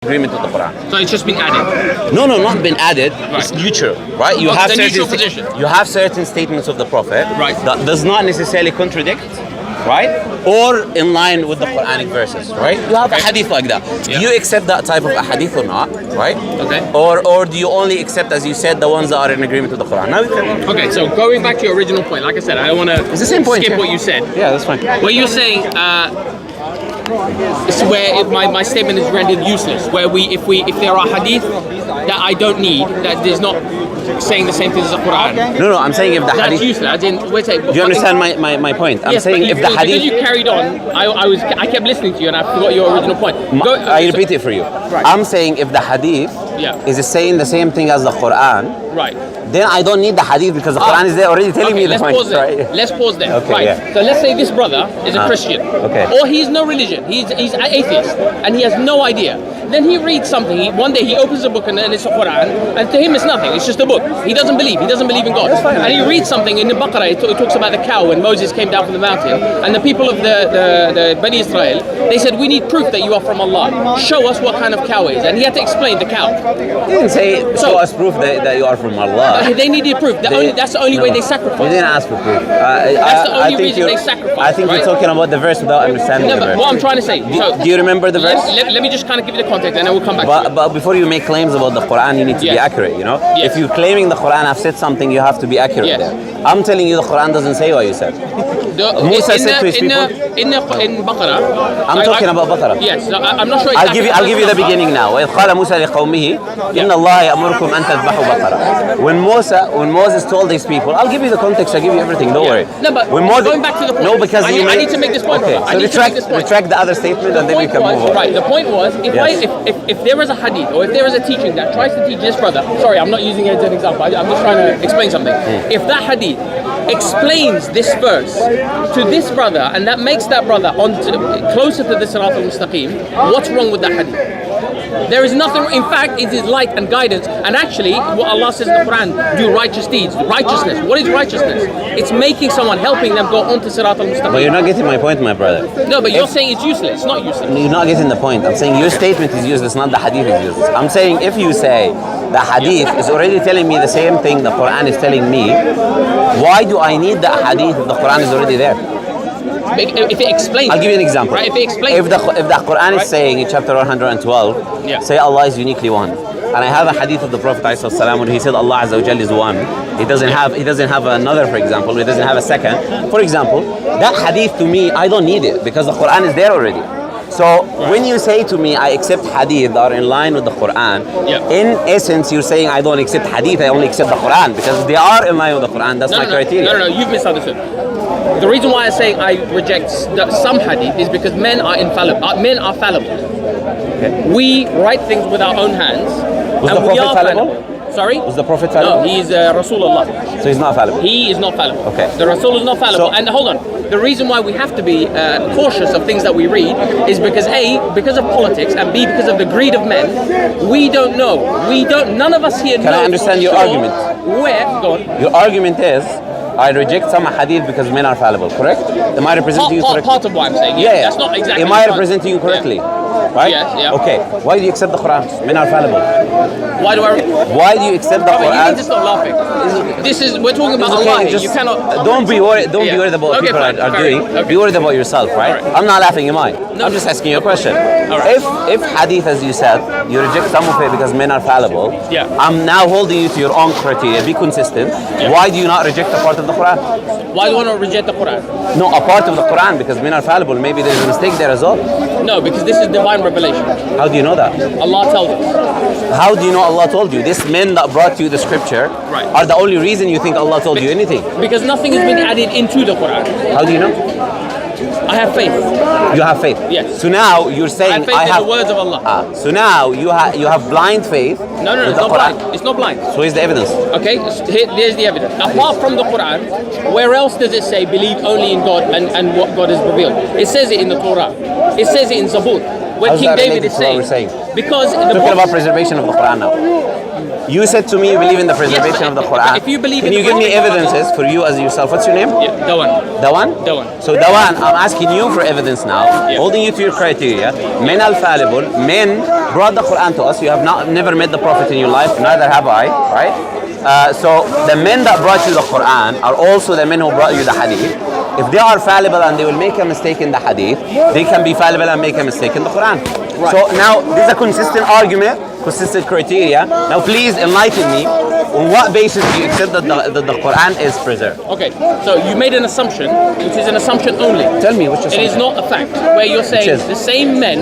agreement with the Quran. So it's just been added? No, not been added. Right. It's neutral, right? You have neutral position. You have certain statements of the Prophet Right. that does not necessarily contradict, right? Or in line with the Quranic verses, right? You have a hadith like that. Yeah. Do you accept that type of a hadith or not, right? Okay. Or do you only accept, as you said, the ones that are in agreement with the Quran? Now we can... Okay, so going back to your original point, like I said, I don't want to It's the same point, skip yeah. what you said. Yeah, that's fine. What you're saying, it's where my statement is rendered useless. Where if there are hadith that I don't need, that is not saying the same thing as the Quran. No, I'm saying if the That's hadith... useless. I didn't. Wait, Do you understand my point? I'm yes, saying but if the hadith... because you carried on, I kept listening to you and I forgot your original point. I repeat it for you. Right. I'm saying if the hadith is saying the same thing as the Quran, right, then I don't need the hadith because the Quran is there already telling me the point. Let's pause there. Okay, right. yeah. So let's say this brother is a Christian. Okay. Or he's no religion. He's an atheist and he has no idea. Then he reads something. One day he opens a book and it's the Quran, and to him it's nothing. It's just a book. He doesn't believe. He doesn't believe in God. And he reads something in the Baqarah. It talks about the cow when Moses came down from the mountain, and the people of the Bani Israel, they said, "We need proof that you are from Allah. Show us what kind of cow it is." And he had to explain the cow. He didn't say show us proof that you are from Allah. They needed proof. That's the only way they sacrifice. You didn't ask for proof. That's the only reason they sacrifice. I think you're talking about the verse without understanding the verse. What I'm trying to say. Do you remember the verse? Let me just kind of give you the context, and then we'll come back. But before you make claims about the Quran, you need to be accurate, you know? Yes. If you're claiming the Quran have said something, you have to be accurate there. I'm telling you the Quran doesn't say what you said. Musa said to his people... In Baqarah... I'm talking about Baqarah. Yes, I'm not sure exactly. I'll give you the beginning now. وَإِذْ قَالَ مُوسَى لِقَوْمِهِ إِنَّ اللَّهَ يَأْمُرُكُمْ أَن تَذْبَحُوا بَقَرَةً. When Moses told these people, I'll give you the context, I'll give you everything, don't worry. No, but going back to the point. No, because I need to make this point. Okay, so retract the other statement and then we can move on. Right, the point was, if there is a hadith or if there is a teaching that tries to teach this brother, sorry, I'm not using it as an example, I'm just trying to explain something. If that hadith explains this verse to this brother and that makes that brother closer to the Sirat al-Mustaqim, what's wrong with that hadith? There is nothing, in fact, it is light and guidance. And actually, what Allah says in the Quran, do righteous deeds. Righteousness. What is righteousness? It's making someone, helping them go onto Sirat al-Mustaqim. But you're not getting my point, my brother. No, but you're saying it's useless. It's not useless. You're not getting the point. I'm saying your statement is useless, not the hadith is useless. I'm saying if you say the hadith is already telling me the same thing the Quran is telling me, why do I need the hadith if the Quran is already there? If it explains, I'll give you an example. Right, if it explains, if the Quran is saying in chapter 112, say Allah is uniquely one, and I have a hadith of the Prophet ﷺ when he said Allah Azza wa Jal is one. He doesn't have another, for example. He doesn't have a second. For example, that hadith to me, I don't need it because the Quran is there already. So when you say to me, I accept hadith that are in line with the Quran, in essence, you're saying I don't accept hadith, I only accept the Quran because they are in line with the Quran. That's my criteria. No, you've misunderstood. The reason why I'm saying I reject some hadith is because men are infallible. Men are fallible. Okay. We write things with our own hands. Was the Prophet fallible? Sorry? Was the Prophet fallible? No, he is Rasulullah. So he's not fallible? He is not fallible. Okay. The Rasul is not fallible. And hold on. The reason why we have to be cautious of things that we read is because A, because of politics, and B, because of the greed of men. We don't know. None of us here know. Can I understand your argument? Go on. Your argument is, I reject some hadith because men are fallible, correct? Am I representing you correctly? Part of what I'm saying, yeah. That's not exactly. Am I representing you correctly? Right? Yeah. Okay. Why do you accept the Quran? Men are fallible. Why do you accept the Quran? You need to stop laughing. We're talking about Allah. You cannot. Don't be worried. Don't be worried about what people are doing. Okay. Be worried about yourself, right? I'm not laughing, am I? No. I'm just asking you a question. If hadith, as you said, you reject some of it because men are fallible. Yeah. I'm now holding you to your own criteria. Be consistent. Yeah. Why do you not reject a part of the Quran? Why do you want to reject the Quran? No, a part of the Quran because men are fallible. Maybe there's a mistake there as well. No, because this is divine revelation. How do you know that? Allah tells us. How do you know Allah told you? These men that brought you the scripture are the only reason you think Allah told you anything. Because nothing has been added into the Quran. How do you know? I have faith. You have faith? Yes. So now you're saying I have faith in the words of Allah. So now you have blind faith. No, it's not blind. It's not blind. So here's the evidence. Okay, there's the evidence. Apart from the Quran, where else does it say believe only in God and what God has revealed? It says it in the Torah. It says it in Zabur. Where King David is saying. Because the talking about preservation of the Quran now. You said to me you believe in the preservation of the Quran. If you believe can in you the give me Quran, evidences for you as yourself? What's your name? Yeah, Dawah. Dawan? Dawah. So Dawan, I'm asking you for evidence now, holding you to your criteria. Men al-fallible, men brought the Quran to us. You have never met the Prophet in your life, neither have I, right? So the men that brought you the Quran are also the men who brought you the Hadith. If they are fallible and they will make a mistake in the Hadith, they can be fallible and make a mistake in the Quran. Right. So now this is a consistent argument, consistent criteria. Now please enlighten me. On what basis do you accept that the Quran is preserved? Okay, so you made an assumption, which is an assumption only. Tell me which assumption. It is not a fact, where you're saying the same men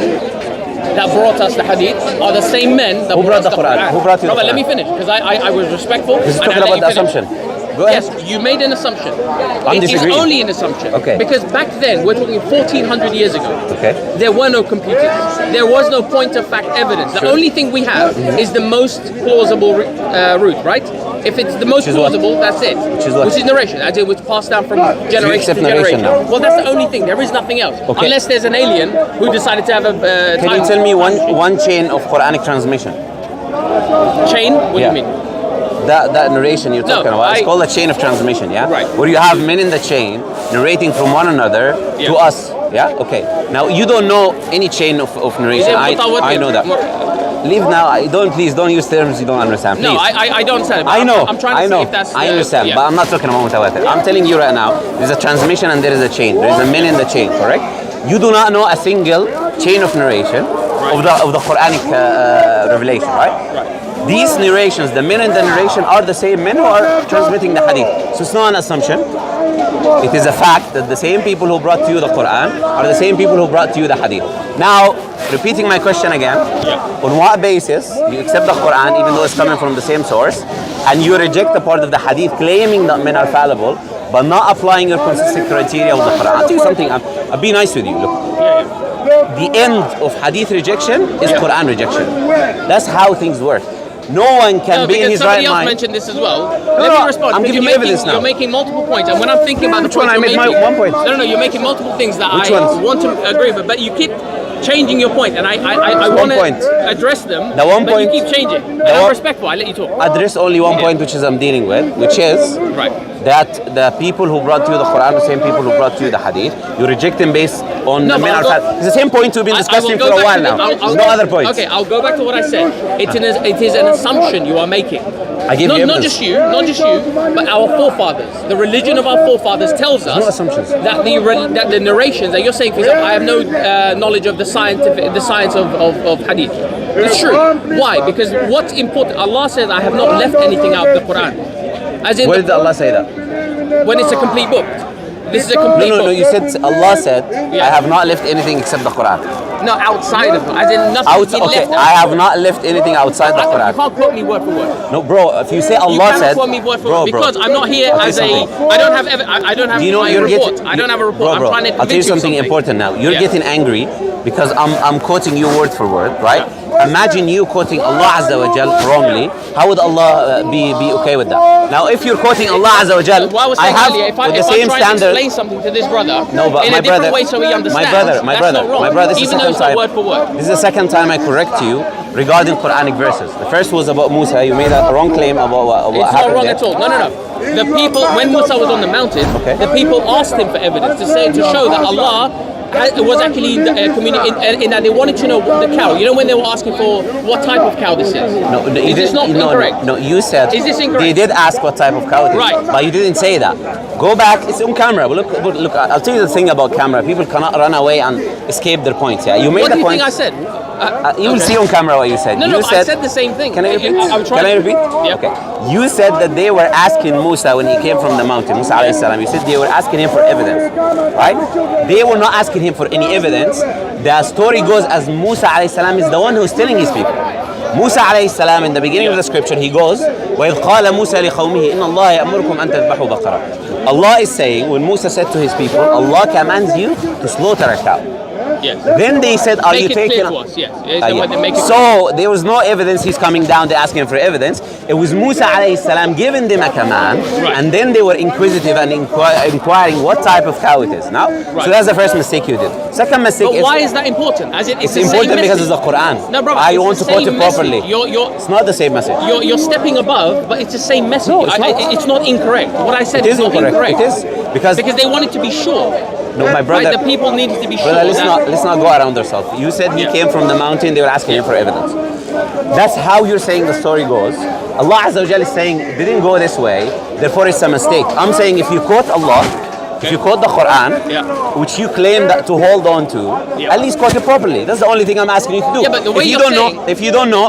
that brought us the Hadith are the same men that brought us the Quran. Who brought you the Quran? Let me finish, because I was respectful. This is talking about the assumption. Go ahead. Yes, you made an assumption. I'm It is disagreeing. only an assumption. Okay. Because back then, we're talking 1400 years ago. Okay. There were no computers. There was no point of fact evidence. The only thing we have is the most plausible route, right? If it's the most plausible, that's it. Which is narration, as it was passed down from generation to generation. Now. Well, that's the only thing. There is nothing else. Okay. Unless there's an alien who decided to have a Can you tell me one chain of Quranic transmission? Chain? What do you mean? That narration you're talking about, it's called a chain of transmission, yeah? Right. Where you have men in the chain narrating from one another to us, yeah? Okay. Now, you don't know any chain of narration. I know that. Leave now. Please don't use terms you don't understand. Please. No, I don't understand. I know. I'm trying to see if that's... I understand, but I'm not talking about mutawatir. I'm telling you right now, there's a transmission and there is a chain. There is a men in the chain, correct? You do not know a single chain of narration of the Quranic revelation, right? Right. These narrations, the men in the narration are the same men who are transmitting the hadith. So it's not an assumption. It is a fact that the same people who brought to you the Quran are the same people who brought to you the hadith. Now, repeating my question again, on what basis you accept the Quran even though it's coming from the same source and you reject the part of the hadith claiming that men are fallible but not applying your consistent criteria with the Quran? I'll tell you something, I'll be nice with you. Look. The end of hadith rejection is Quran rejection. That's how things work. No one can be in his right mind. Somebody else mentioned this as well. Let me respond. I'm giving you evidence now. You're making multiple points, and when I'm thinking about which one I made one point. No, you're making multiple things that I want to agree with, but you keep changing your point, and I want to address them. The one but point. You keep changing. And I'm respectful. I let you talk. Address only one point, which is I'm dealing with, which is that the people who brought to you the Quran, the same people who brought to you the hadith, you reject them based on the men are fallible. It's the same point we've been discussing for a while now. There's no other point. Okay, I'll go back to what I said. It is an assumption you are making. I give you not just you, but our forefathers. The religion of our forefathers tells us that the narrations that you're saying, for example, I have no knowledge of the science of hadith. It's true. Why? Because what's important, Allah says, I have not left anything out of the Quran. As in, where did Allah say that? When it's a complete book. This is a complete book. No, you said, Allah said, I have not left anything except the Quran. No, outside of it. As in nothing left. I have not left anything outside the Quran. You can't quote me word for word. No, bro, if you say Allah you said... You can't quote me word for word because I'm not here as a... I don't have I don't have my report. I don't have a report. Bro, I'm trying to I'll tell you something important now. You're getting angry because I'm quoting you word for word, right? Imagine you quoting Allah Azza wa Jal wrongly. How would Allah be okay with that? Now, if you're quoting Allah Azza wa Jal, I have with the same standard. If I explain something to this brother in a different way so he understands, my brother, this is the second time. Word for word. This is the second time I correct you regarding Quranic verses. The first was about Musa. You made a wrong claim about what it's happened. It's not wrong at all. No. The people, when Musa was on the mountain, the people asked him for evidence to show that Allah was actually in that they wanted to know the cow. You know when they were asking for what type of cow this is? No, is this not incorrect? No, you said is this incorrect? They did ask what type of cow it is, right? But you didn't say that. Go back. It's on camera. Look. I'll tell you the thing about camera. People cannot run away and escape their points. Yeah, you made the point. What do you think I said? You will see on camera what you said. No, I said the same thing. Can I repeat? Can I repeat? Yeah. Okay. You said that they were asking Musa when he came from the mountain, Musa alayhi salam. You said they were asking him for evidence, right? They were not asking him for any evidence. The story goes as Musa alayhi salam is the one who's telling his people. Musa alayhi salam in the beginning of the scripture he goes وَإِذْ قَالَ مُوسَى لِقَوْمِهِ إِنَّ اللَّهَ يَأْمُرُكُمْ أَن تَذْبَحُوا بَقَرَةً. Allah is saying when Musa said to his people, Allah commands you to slaughter a cow. Yes. Then they said, are Make you it taking... clear to us, yes. Make it So there was no evidence he's coming down, they're asking for evidence. It was Musa alayhi salam giving them a command, and then they were inquisitive and inquiring what type of cow it is. Now, so that's the first mistake you did. Second mistake but why is that important? As it's important because it's the Quran. No, brother, I want to quote it properly. It's not the same message. You're stepping above, but it's the same message. No, it's not. It's not incorrect. What I said is not incorrect. It is because they wanted to be sure. No, my brother. Right, the people needed to be sure. Brother, let's not go around ourselves. You said he came from the mountain. They were asking him for evidence. That's how you're saying the story goes. Allah Azza wa Jalla is saying it didn't go this way, therefore it's a mistake. I'm saying if you quote Allah, if you quote the Quran, which you claim that to hold on to, at least quote it properly. That's the only thing I'm asking you to do. Yeah, but the way if you don't know,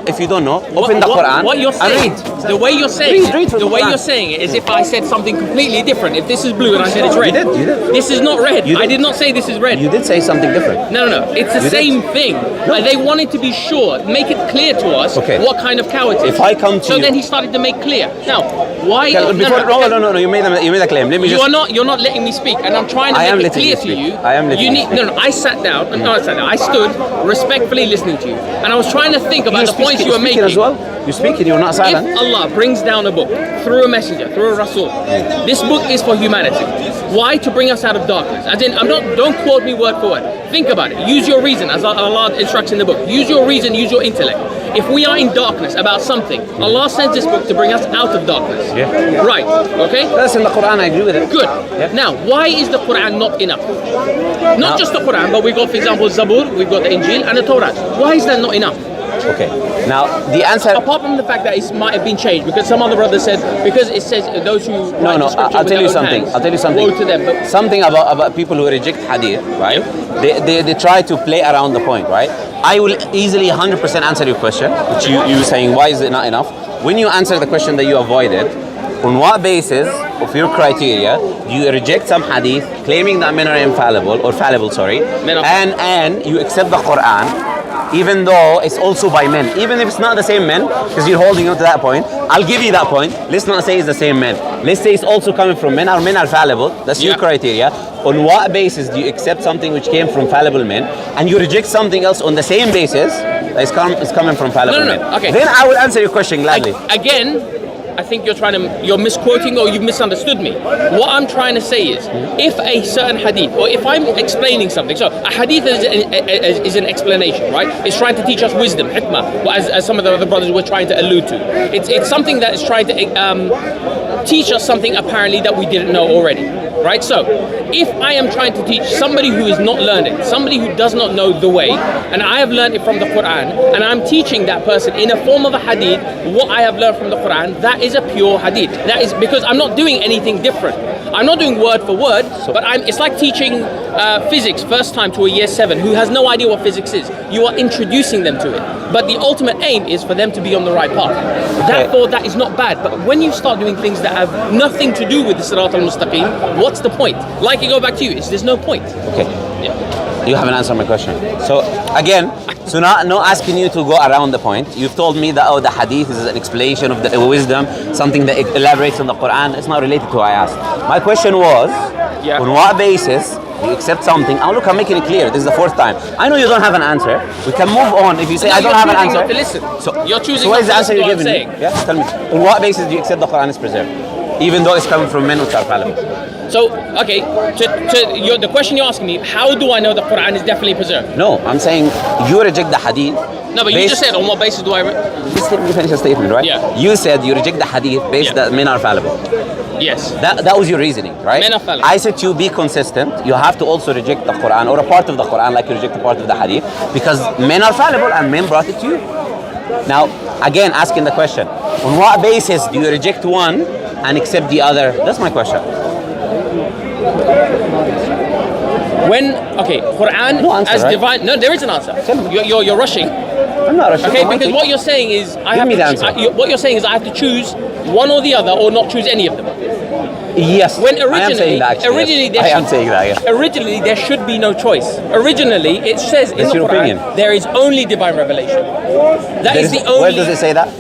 open the Quran what you're saying, and read. The way you're saying read the way you're saying it is if I said something completely different. If this is blue and I said it's red. You did. This is not red. I did not say this is red. You did say something different. No. It's the same thing. Like they wanted to be sure, make it clear to us what kind of cow it is. If I come to so then he started to make clear. Now, why? No. You made a claim. Let me You're not letting me speak, and I'm trying to make it clear to you. I am letting you speak. No. I sat down. I stood respectfully listening to you, and I was trying to think about the points you were making. As well. You're speaking. You're not silent. If Allah brings down a book through a messenger, through a Rasul, this book is for humanity. Why? To bring us out of darkness. As in, don't quote me word for word. Think about it. Use your reason, as Allah instructs in the book. Use your reason, use your intellect. If we are in darkness about something, Allah sends this book to bring us out of darkness. Yeah. Right. Okay? That's in the Quran, I agree with it. Good. Yeah. Now, why is the Quran not enough? Not just the Quran, but we've got, for example, Zabur, we've got the Injil, and the Torah. Why is that not enough? Okay. Now, the answer... Apart from the fact that it might have been changed, because some other brother said, because it says those who... I'll tell you something. Woe to them. But something about people who reject Hadith, right? They try to play around the point, right? I will easily 100% answer your question, which you saying, why is it not enough? When you answer the question that you avoided, on what basis of your criteria do you reject some hadith claiming that men are infallible, or fallible, and you accept the Quran, even though it's also by men, even if it's not the same men, because you're holding on to that point. I'll give you that point. Let's not say it's the same men. Let's say it's also coming from men, or men are fallible. That's your criteria. On what basis do you accept something which came from fallible men, and you reject something else on the same basis that it's coming from fallible men? Okay. Then I will answer your question gladly. Again, I think you're misquoting or you've misunderstood me. What I'm trying to say is, if a certain hadith, or if I'm explaining something, so a hadith is an explanation, right? It's trying to teach us wisdom, hikmah, as some of the other brothers were trying to allude to. It's something that is trying to teach us something apparently that we didn't know already, right? So, if I am trying to teach somebody who is not learned, somebody who does not know the way, and I have learned it from the Quran, and I'm teaching that person in a form of a hadith what I have learned from the Quran, that is a pure hadith. That is because I'm not doing anything different. I'm not doing word for word, but it's like teaching physics first time to a year 7 who has no idea what physics is. You are introducing them to it. But the ultimate aim is for them to be on the right path. Therefore, that is not bad. But when you start doing things that have nothing to do with the Sirat al-Mustaqim, what's the point? Like I go back to you, there's no point. Okay. Yeah. You haven't answered my question. So again, not asking you to go around the point. You've told me that the hadith is an explanation of the wisdom, something that elaborates on the Quran. It's not related to what I asked. My question was, on what basis you accept something? Oh, look, I'm making it clear. This is the 4th time. I know you don't have an answer. We can move on. If you say I don't have an answer, to listen. So you're choosing. So what is the answer you're giving me? Yeah, tell me. On what basis do you accept the Quran is preserved, even though it's coming from men which are fallible? So, okay, the question you're asking me, how do I know the Quran is definitely preserved? No, I'm saying you reject the hadith. No, but you just said on what basis do I... Just let me finish the statement, right? Yeah. You said you reject the hadith based that men are fallible. Yes. That was your reasoning, right? Men are fallible. I said to be consistent, you have to also reject the Quran or a part of the Quran like you reject a part of the hadith, because men are fallible and men brought it to you. Now, again, asking the question, on what basis do you reject one and accept the other? That's my question. Quran as divine. No, there is an answer. You're rushing. I'm not rushing. Okay, because what you're saying is what you're saying is I have to choose one or the other, or not choose any of them. Yes. When originally, originally there should be no choice. Originally, it says in the Quran there is only divine revelation. That is the only. Where does it say that?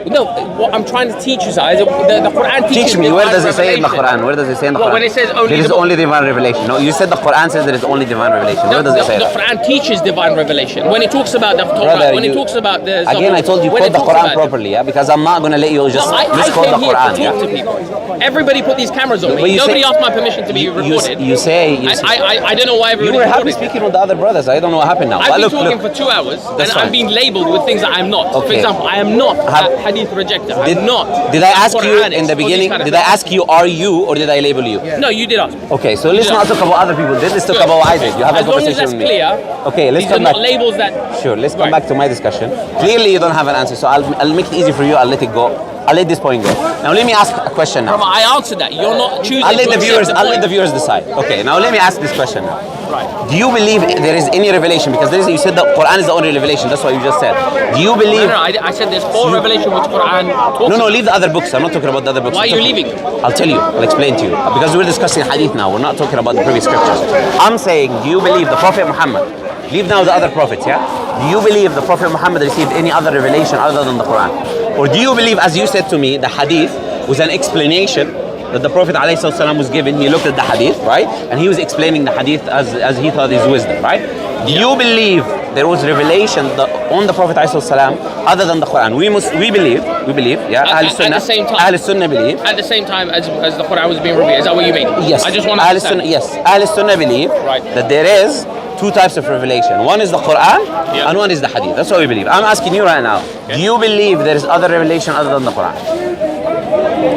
No, what I'm trying to teach you, sir, is the Quran teaches. Teach me, where does it say in the Quran? Where does it say in the Quran? When it says only there is only divine revelation. No, you said the Quran says there is only divine revelation. Where does it say the that? Quran teaches divine revelation. When it talks about the Torah, when it talks about the again, I told you quote the Quran properly, yeah, because I'm not going to let you just misquote the Quran. To talk to people. Everybody put these cameras on me. Nobody asked my permission to be recorded. You say I don't know why everybody. You were happy speaking with the other brothers. I don't know what happened now. I've been talking for 2 hours, and I'm being labelled with things that I'm not. Okay. For example, I am not a hadith rejecter. I'm not. Did I ask you in the beginning? Did I ask you, are you, or did I label you? No, you did ask me. Okay, so let's not talk about other people. Let's talk about Isaac. You have a conversation with me. As long as that's clear. Okay, let's come back. back. Labels that. Sure, let's come back to my discussion. Clearly, you don't have an answer, so I'll make it easy for you. I'll let it go. I'll let this point go. Now let me ask a question now. I answered that. You're not choosing. I'll let the viewers decide. Okay, now let me ask this question now. Right. Do you believe there is any revelation? Because you said the Quran is the only revelation. That's what you just said. Do you believe? No, I said there's 4 revelation which Quran talks No, leave the other books. I'm not talking about the other books. Why are you leaving? I'll tell you. I'll explain to you. Because we're discussing Hadith now. We're not talking about the previous scriptures. I'm saying, do you believe the Prophet Muhammad? Leave now the other prophets, yeah? Do you believe the Prophet Muhammad received any other revelation other than the Quran? Or do you believe, as you said to me, the Hadith was an explanation that the Prophet ﷺ was given? He looked at the Hadith, right? And he was explaining the Hadith as he thought his wisdom, right? Do you believe there was revelation on the Prophet ﷺ other than the Quran? We believe, yeah? At the same time. Ahl Sunnah believe. At the same time as the Quran was being revealed. Is that what you mean? Yes. I just want to understand. Yes. Ahl Sunnah believe that there is 2 types of revelation. One is the Quran and one is the Hadith. That's what we believe. I'm asking you right now. Okay. Do you believe there is other revelation other than the Quran?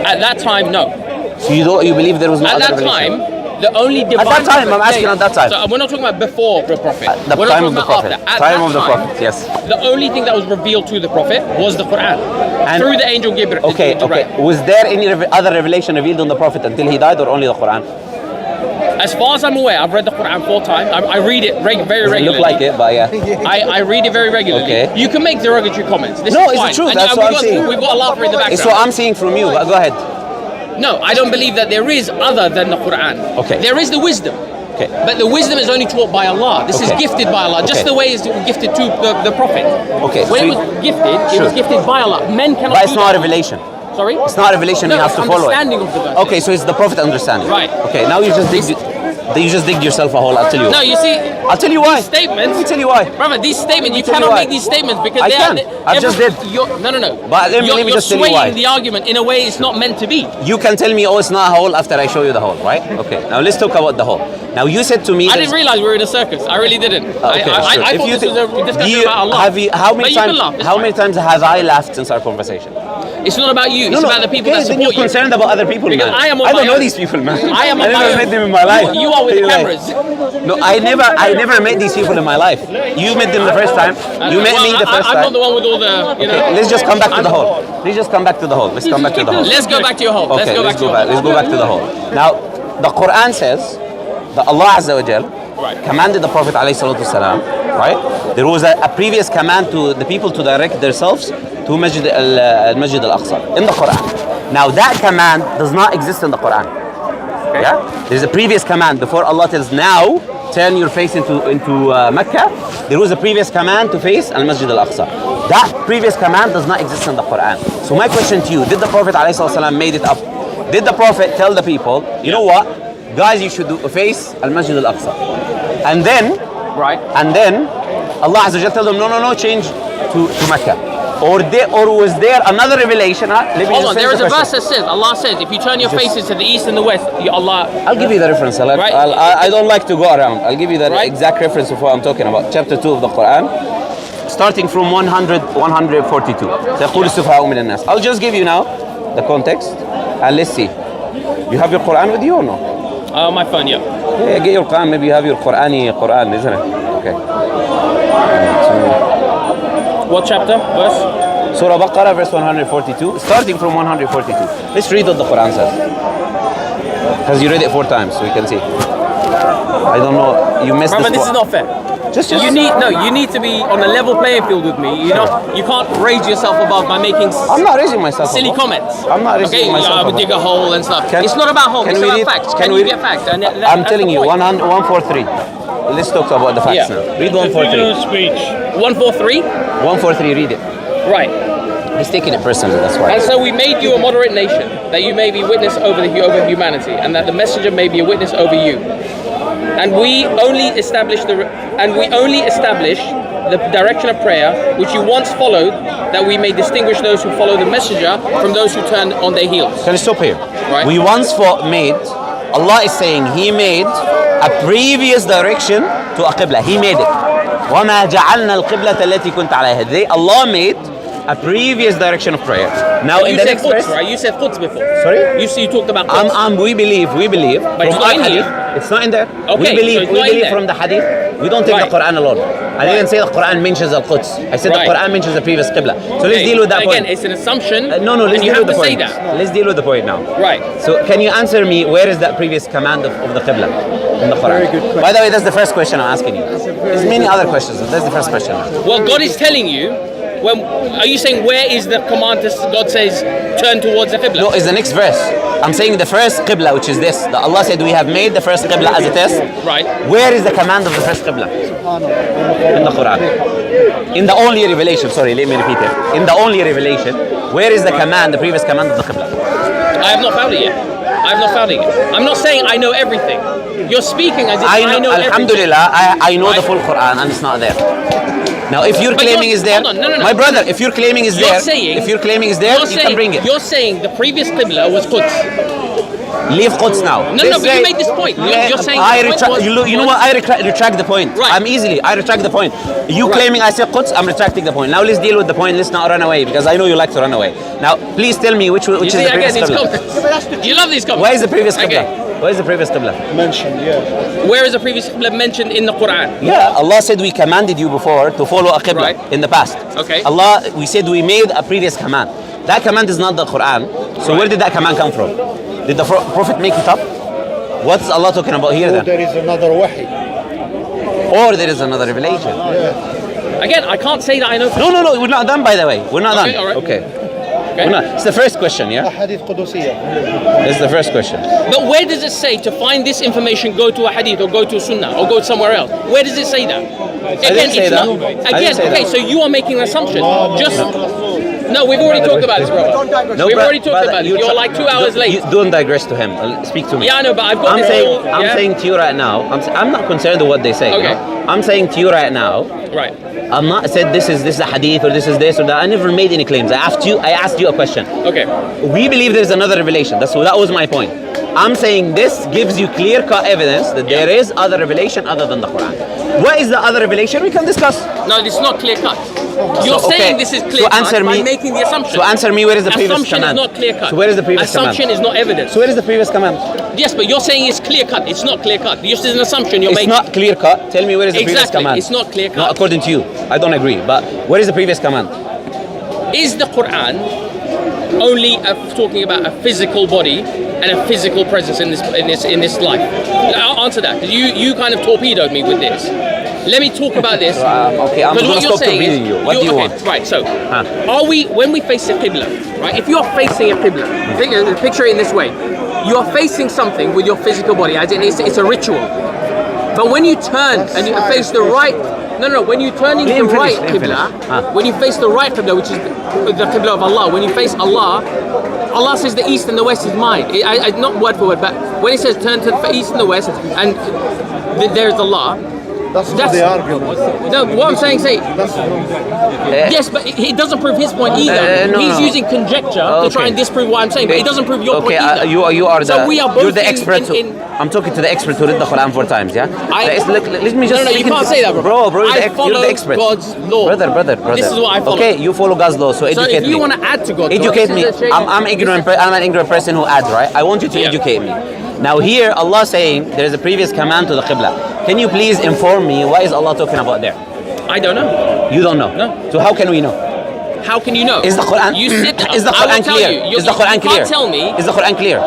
At that time, no. So you believe there was no other revelation? At that time, the only divine... At that time, I'm asking at that time. So we're not talking about before the Prophet. The time of the Prophet. Time of the Prophet, yes. The only thing that was revealed to the Prophet was the Quran. And through the angel Gabriel. Okay. Was there any other revelation revealed on the Prophet until he died, or only the Quran? As far as I'm aware, I've read the Quran 4 times. I read it very regularly. Look like it, but yeah. I read it very regularly. Okay. You can make derogatory comments. This no, is it's fine. the truth. That's what I'm saying. We've got a laugher in the background. It's what I'm seeing from you. But go ahead. No, I don't believe that there is other than the Quran. Okay. There is the wisdom. Okay. But the wisdom is only taught by Allah. This is gifted by Allah, just the way it's gifted to the Prophet. Okay. When it was gifted, it was gifted by Allah. Men cannot. But it's not a revelation. Sorry? It's not a revelation. No, he has to follow it. Understanding of the verse. Okay, so it's the Prophet understanding. Right. Okay. Now you just digged yourself a hole. I'll tell you. No, you see. I'll tell you why. These statements. Let me tell you why. Brother, these statements, you cannot make these statements because I just did. No. But let me just tell you why. You're swaying the argument in a way it's not meant to be. You can tell me, it's not a hole after I show you the hole, right? Okay. Now let's talk about the hole. Now you said to me. I didn't realize we were in a circus. I really didn't. Okay, I thought this was a discussion about Allah. How many times have I laughed since our conversation? It's not about you. It's about the people that support you. You're concerned about other people, because man. I don't know these people, man. I never met them in my life. You are with the cameras. No, I never met these people in my life. You met them the first time. You met me the first time. I'm not the one with all the, Let's just come back to the hole. Let's come back to the hole. Let's go back to your hole. Okay, let's go back to the hole. Now, the Quran says that Allah Azza wa Jal commanded the Prophet ﷺ, right? There was a previous command to the people to direct themselves to Masjid al-Aqsa in the Quran. Now that command does not exist in the Quran. Okay. Yeah? There's a previous command before Allah tells now turn your face into Mecca. There was a previous command to face al-Masjid al-Aqsa. That previous command does not exist in the Quran. So my question to you, did the Prophet ﷺ made it up? Did the Prophet tell the people, you know what? Guys, you should face al-Masjid al-Aqsa. And then Allah Azza wa Jalla tell them, no, change to Mecca. Or was there another revelation? Hold on, there is a verse that says, Allah says, if you turn your faces to the east and the west, Allah... I'll give you the reference. I don't like to go around. I'll give you the exact reference of what I'm talking about. Chapter 2 of the Quran, starting from 142. I'll just give you now the context, and let's see. You have your Quran with you or no? My phone, yeah. Yeah, get your Quran. Maybe you have your Quran, isn't it? Okay. What chapter? Verse? Surah Baqarah, verse 142. Starting from 142. Let's read what the Quran says. Because you read it 4 times, so we can see. I don't know. You missed this is not fair. You need to be on a level playing field with me. You can't raise yourself above by making I'm not raising myself silly above. comments. I'm not raising myself above. Dig a hole and stuff. It's not about hole, it's about facts. Can you get facts? I'm telling you, 143. Let's talk about the facts now. Read 143. 143? 143, read it. Right. He's taking it personally, that's why. And so we made you a moderate nation, that you may be witness over humanity, and that the messenger may be a witness over you. And we only establish the direction of prayer, which you once followed, that we may distinguish those who follow the messenger from those who turn on their heels. Can you stop here? Right. We once made, Allah is saying He made a previous direction to a Qibla. He made it. وَمَا جَعَلْنَا الْقِبْلَةَ الَّتِي كُنْتَ عَلَيْهَا. Allah made a previous direction of prayer. Now in the next verse, right? You said Quds before. Sorry? You talked about Quds. We believe But it's from not our in hadith. here. It's not in there. Okay, we believe there. from the hadith. We don't take Right. the Quran alone. I didn't say the Quran mentions Al-Quds. I said Right. the Quran mentions the previous Qibla. So let's deal with that Again, point. it's an assumption. No, let's and you deal have with the to say point. that. Let's deal with the point now. Right. So can you answer me, where is that previous command of the Qibla in the Quran? Very good question. By the way, that's the first question I'm asking you. There's many other questions. That's the first question. Well, God is telling you. Are you saying where is the command that God says turn towards the Qibla? No, it's the next verse. I'm saying the first Qibla, which is this. That Allah said we have made the first Qibla as a test. Right. Where is the command of the first Qibla? In the Quran. In the only revelation, sorry, let me repeat it. In the only revelation, where is the command, the previous command of the Qibla? I have not found it yet. I'm not saying I know everything. You're speaking as if I know everything. Alhamdulillah, I know the full Quran and it's not there. Now, if you're claiming is there, hold on, no. my brother, if you're claiming is there, you can bring it. You're saying the previous Qibla was Quds. Leave Quds now. No, but you made this point. You're saying you know what? I retract the point. Right. I retract the point. You claiming I said Quds, I'm retracting the point. Now let's deal with the point. Let's not run away because I know you like to run away. Now, please tell me which is the previous Qibla. You love these comments. Where is the previous Qibla? Where is the previous Qibla? Mentioned, yeah. Where is the previous Qibla mentioned in the Quran? Yeah, Allah said we commanded you before to follow a Qibla in the past. Okay. We said we made a previous command. That command is not the Quran. So where did that command come from? Did the Prophet make it up? What's Allah talking about here then? There is another wahi. Or there is another revelation. Yeah. Again, I can't say that I know. No, we're not done by the way. We're not Okay, done. all right. Okay. We're not. It's the first question, yeah? Hadith Qudusiyya. This is the first question. But where does it say to find this information, go to a hadith or go to a sunnah or go somewhere else? Where does it say that? didn't say that. I didn't say okay, that. so you are making an assumption. No, we've already talked about this, brother. We've already talked about it. You're like 2 hours late. Don't digress to him. Speak to me. Yeah, I know, but I've got I'm this saying, whole, I'm saying to you right now, I'm not concerned with what they say. Okay. You know? I'm saying to you right now, Right. I'm not said this is a hadith or this is this or that. I never made any claims. I asked you a question. Okay. We believe there's another revelation. That was my point. I'm saying this gives you clear-cut evidence that there is other revelation other than the Quran. What is the other revelation? We can discuss. No, it's not clear cut. You're saying this is clear cut by making the assumption. So answer me, where is the previous assumption command? Assumption is not clear cut. So where is the previous assumption command? Is not evidence. So where is the previous command? Yes, but you're saying it's clear cut. It's not clear cut. This is an assumption you're making. It's not clear cut. Tell me where is the previous command? It's not clear cut. Not according to you. I don't agree. But where is the previous command? Is the Quran only talking about a physical body and a physical presence in this life? I'll answer that because you kind of torpedoed me with this. Let me talk about this. Okay, I'm going to stop torpedoing you. What do you want? Right, so are we, when we face a Qibla, right? If you're facing a Qibla, picture it in this way. You are facing something with your physical body, as in it's a ritual. But when you turn and you face the right, when you turn into the right Qibla, when you face the right Qibla, which is the Qibla of Allah, when you face Allah, Allah says the east and the west is mine. Not word for word, but when it says turn to the east and the west, and there's Allah. That's the argument. No, what I'm saying, yes, but it doesn't prove his point either. He's using conjecture to try and disprove what I'm saying, but it doesn't prove your point either. You are so we are both you're the expert. I'm talking to the expert who read the Quran 4 times, yeah? Let me just... No, you can't say that, bro. Bro, you're the expert. God's law. Brother. This is what I follow. Okay, you follow God's law, so educate me. So if you want to add to God's law... Educate me. I'm an ignorant person who adds, right? I want you to educate me. Now here, Allah saying there is a previous command to the Qibla. Can you please inform me what is Allah talking about there? I don't know. You don't know? No. So how can we know? How can you know? Is the Quran? Is the Quran clear? Is the Quran clear? You can't tell me. Is the Quran clear?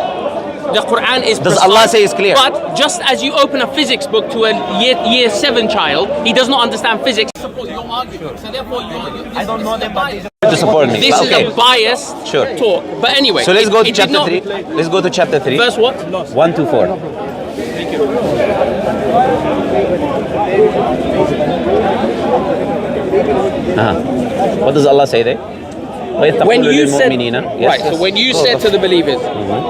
The Quran is Does precise, Allah say it's clear? But just as you open a physics book to a year 7 child, he does not understand physics. Support your argument. So therefore, I don't know them, but to support me. This is a biased talk. But anyway, so let's go to chapter 3. Let's go to chapter 3. Verse what? 1 to 4. What does Allah say there? When you said, Yes. right, so when you said to the believers,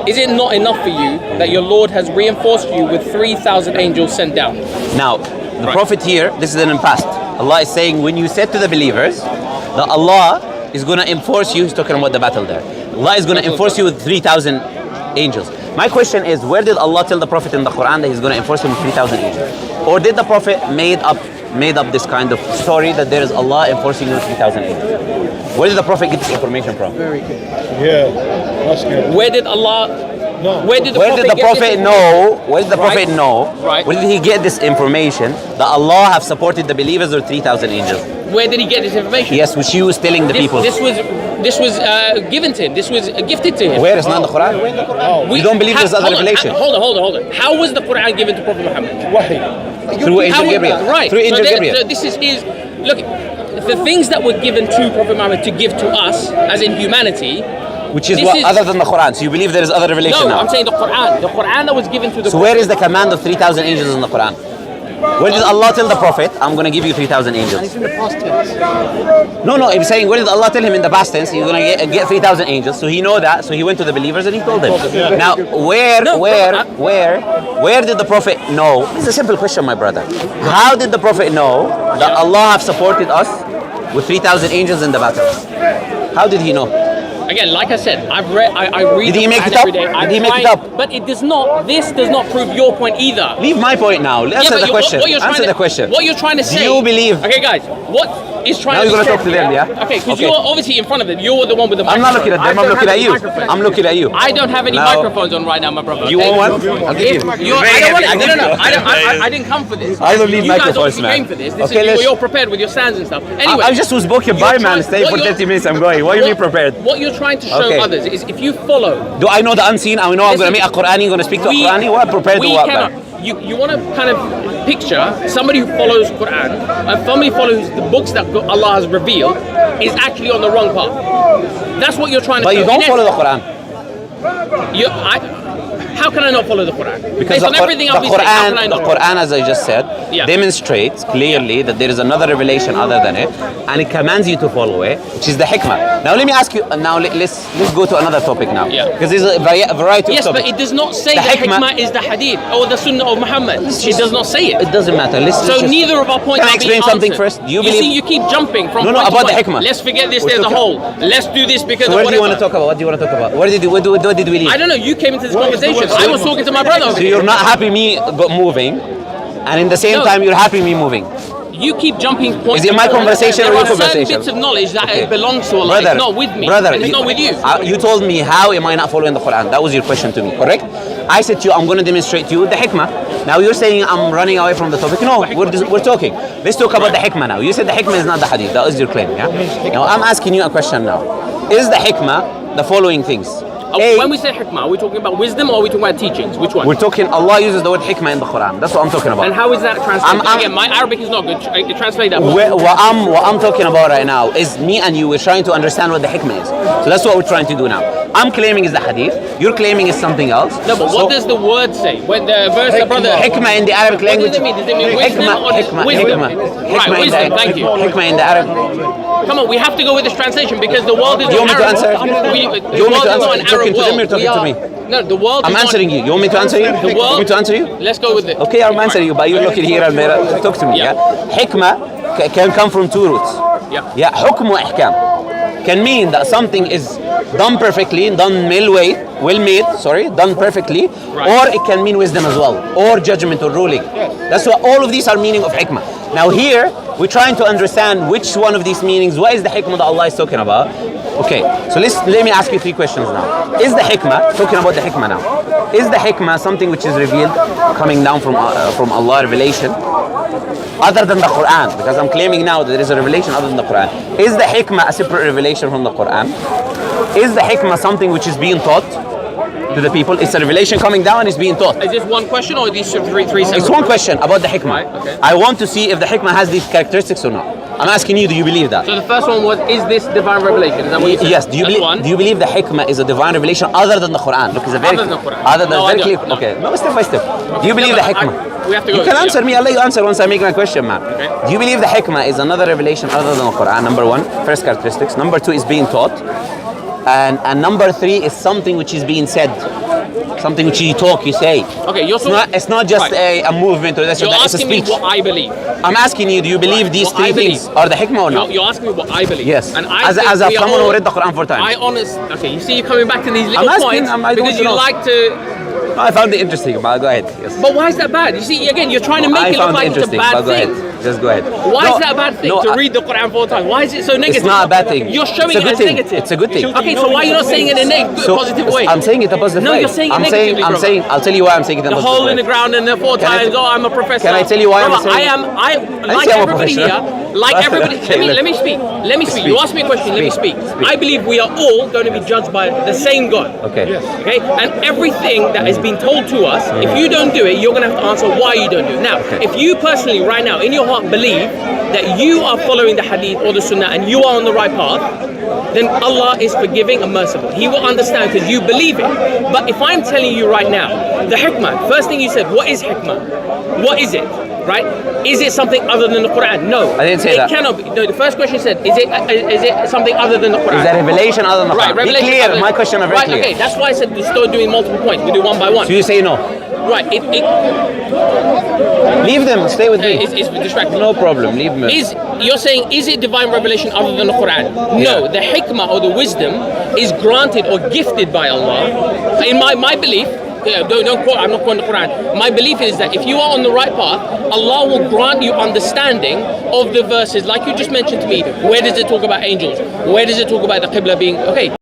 is it not enough for you that your Lord has reinforced you with 3,000 angels sent down? Now, the Prophet here, this is in the past. Allah is saying, when you said to the believers that Allah is going to enforce you, he's talking about the battle there. Allah is going to enforce you with 3,000 angels. My question is, where did Allah tell the Prophet in the Quran that he's going to enforce him with 3,000 angels? Or did the Prophet made up this kind of story that there is Allah enforcing you with 3,000 angels? Where did the Prophet get this information from? Very good. Yeah, that's good. Where did Allah... No. Where did the Where did the Prophet know? Where did the Prophet Right. know? Right. Where did he get this information that Allah have supported the believers with 3,000 angels? Where did he get this information? Yes, which he was telling the people. This was given to him. This was gifted to him. Where is not in the Quran? We- You don't believe there's other hold on, revelation? Hold on. How was the Quran given to Prophet Muhammad? Wahi. Through Angel How- Gabriel. Right. Through Angel Gabriel. So this is look, the things that were given to Prophet Muhammad to give to us, as in humanity. Which is this what is- other than the Quran. So you believe there is other revelation No, now? I'm saying the Quran. The Quran that was given to the So where is the command of 3,000 angels in the Quran? Where did Allah tell the Prophet, I'm going to give you 3,000 angels? It's in the past tense. No, I'm saying, where did Allah tell him in the past tense, he's going to get 3,000 angels? So he know that, so he went to the believers and he told them. Now, where did the Prophet know? This is a simple question, my brother. How did the Prophet know that Allah have supported us with 3,000 angels in the battle? How did he know? Again, like I said, I read. Did he the make Quran it up? every day. Did he make it up? But it does not. This does not prove your point either. Leave my point now. Answer but the question. What you're trying Answer to, the question. What you're trying to say. Do you believe? Okay, guys. What is trying Now to you're be gonna talk said to them, here- yeah? Okay, because Okay. you're obviously in front of them. You're the one with the I'm microphone. not looking at them. I I'm don't looking have at any you. microphones. I'm looking at you. I don't have any Now- microphones on right now, my brother. You okay? want one? I'll give you. I don't want it. No. I didn't come for this. I don't need you guys microphones, obviously man. came for this. Okay, is, let's- you're prepared with your stands and stuff. Anyway, I just was spoken by, man. Stay for 30 minutes. I'm going. What do you mean prepared? What you're trying to show Okay. others is if you follow. Do I know the unseen? I know I'm going to meet a Qur'ani, going to speak to a Qur'ani. What prepared to we what, cannot. man? You want to kind of picture somebody who follows Quran and somebody who follows the books that Allah has revealed is actually on the wrong path. That's what you're trying to But show. you don't In follow the essence, Quran. how can I not follow the Quran? Because Based on everything I've been saying, how can I the not? Quran, as I just said, Yeah. demonstrates clearly that there is another revelation other than it, and it commands you to follow it, which is the Hikmah. Now let me ask you. Now let's go to another topic now, Yeah. because there's a variety Yes, of but topics. it does not say The the Hikmah- Hikmah is the Hadith or the Sunnah of Muhammad. It does not say it. It doesn't matter. So neither of our points Can I are being explain something answered. first? Do you see, believe? you keep jumping from No, point to about the point. Hikmah. Let's forget this. We're There's a talking- hole. Let's do this because So where of do you whatever. want to talk about? What do you want to talk about? Where did we leave? I don't know. You came into this conversation. I was talking to my brother. So you're not happy me moving, and in the same No. time you're happy me moving. You keep jumping points. Is it my conversation or There your are certain conversation? bits of knowledge that Okay. it belongs to Allah. It's not with me. And it's not with you. You told me, how am I not following the Quran? That was your question to me, correct? I said to you, I'm going to demonstrate to you the Hikmah. Now you're saying I'm running away from the topic. No, we're talking. Let's talk about the Hikmah now. You said the Hikmah is not the Hadith. That was your claim, yeah? Now I'm asking you a question now. Is the Hikmah the following things? A, When we say Hikmah, are we talking about wisdom or are we talking about teachings? Which one? we're talking, Allah uses the word Hikmah in the Quran. That's what I'm talking about. And how is that translated? I'm- Again, my Arabic is not good. Translate that. What I'm talking about right now is me and you, we're trying to understand what the Hikmah is. So that's what we're trying to do now. I'm claiming is the Hadith, you're claiming is something else. No, but what does the word say? When the verse, the brother. Hikmah in the Arabic What language. does it mean? Does it mean wisdom or just wisdom? Right, wisdom, thank you. Hikmah in the Arabic. Come on, we have to go with this translation because the world is Do you want me to Arab. answer? The Do you want me world to is not answer? an You're talking Arab to them, world. you're talking to me. No, the world I'm is not- answering you. You want me to answer you? The You want me world. to answer you? Let's go with it. Okay, I'm answering you, but you're looking here and there. Talk to me. Yeah. Yeah. Hikmah can come from two roots. Yeah. Yeah. Hukm wa ihkam can mean that something is done perfectly, done done perfectly, Right. or it can mean wisdom as well, or judgment or ruling. That's what all of these are meaning of hikmah. Now here, we're trying to understand which one of these meanings, what is the hikmah that Allah is talking about. Okay, so let me ask you three questions now. Is the hikmah, talking about the hikmah now, is the hikmah something which is revealed, coming down from Allah, revelation, other than the Quran? Because I'm claiming now that there is a revelation other than the Quran. Is the hikmah a separate revelation from the Quran? Is the hikmah something which is being taught to the people? It's a revelation coming down and it's being taught. Is this one question or are these three separate? It's one question about the hikmah. Right, okay. I want to see if the hikmah has these characteristics or not. I'm asking you, do you believe that? So the first one was, is this divine revelation? Is that what you said? Yes. Do you believe the hikmah is a divine revelation other than the Quran? Look, it's a very Other than the Quran. Other than No, very I clear. don't. No. Okay. No, step by step. Do you believe the hikmah? We have to go. You can answer me. I'll let you answer once I make my question, man. Okay. Do you believe the hikmah is another revelation other than the Quran? Number one, first characteristics. Number two is being taught. And number three is something which is being said. Something which you talk, you say. Okay, you're It's not just a movement or this or You're that. It's a asking me speech. what I believe. I'm asking you, do you believe these What I three things believe. are the hikmah or not? You're asking me what I believe. Yes. And I As think we are someone who all- read the Quran 4 times. Okay, you see, you're coming back to these little asking, points I don't because you know. like to. I found it interesting, but go ahead. Yes. But why is that bad? You see, again, you're trying to make I it look found like it it's a interesting, bad but go thing. ahead. Just go ahead. Why is that a bad thing to read the Quran 4 times? Why is it so negative? It's not a bad thing. You're showing It's a it good as thing. negative. It's a good thing. Okay, so why are you not saying it in a positive way? I'm saying it a positive No, way. you're saying it I'm negatively, I'm brother. saying. I'll tell you why I'm saying it in a The positive hole way. in the ground and the 4 Can I times. t- Oh, I'm a professor. Can I tell you why I'm Brother, saying? I like say I'm a everybody here. professional. Like everybody. Okay, Let me speak. Let me speak. You asked me a question. Let me speak. Speak. I believe we are all going to be judged by the same God. Okay. Okay, and everything that has been told to us, if you don't do it, you're going to have to answer why you don't do it. Now, if you personally, right now, in your heart, believe that you are following the Hadith or the Sunnah and you are on the right path, then Allah is forgiving and merciful. He will understand because you believe it. But if I'm telling you right now, the Hikmah, first thing you said, what is Hikmah? What is it? Right? Is it something other than the Quran? No. I didn't say that. It cannot be. No, the first question said, is it something other than the Quran? Is that revelation other than the Quran? Right, revelation. Be clear. My question is very right, clear. okay, that's why I said we start doing multiple points. We do one by one. So you say no. Right, Leave them. Stay with me. it's distracting. No problem. Leave them. You're saying, is it divine revelation other than the Quran? No, the hikmah or the wisdom is granted or gifted by Allah. In my belief, don't quote, I'm not quoting the Quran. My belief is that if you are on the right path, Allah will grant you understanding of the verses. Like you just mentioned to me, where does it talk about angels? Where does it talk about the Qibla being, okay.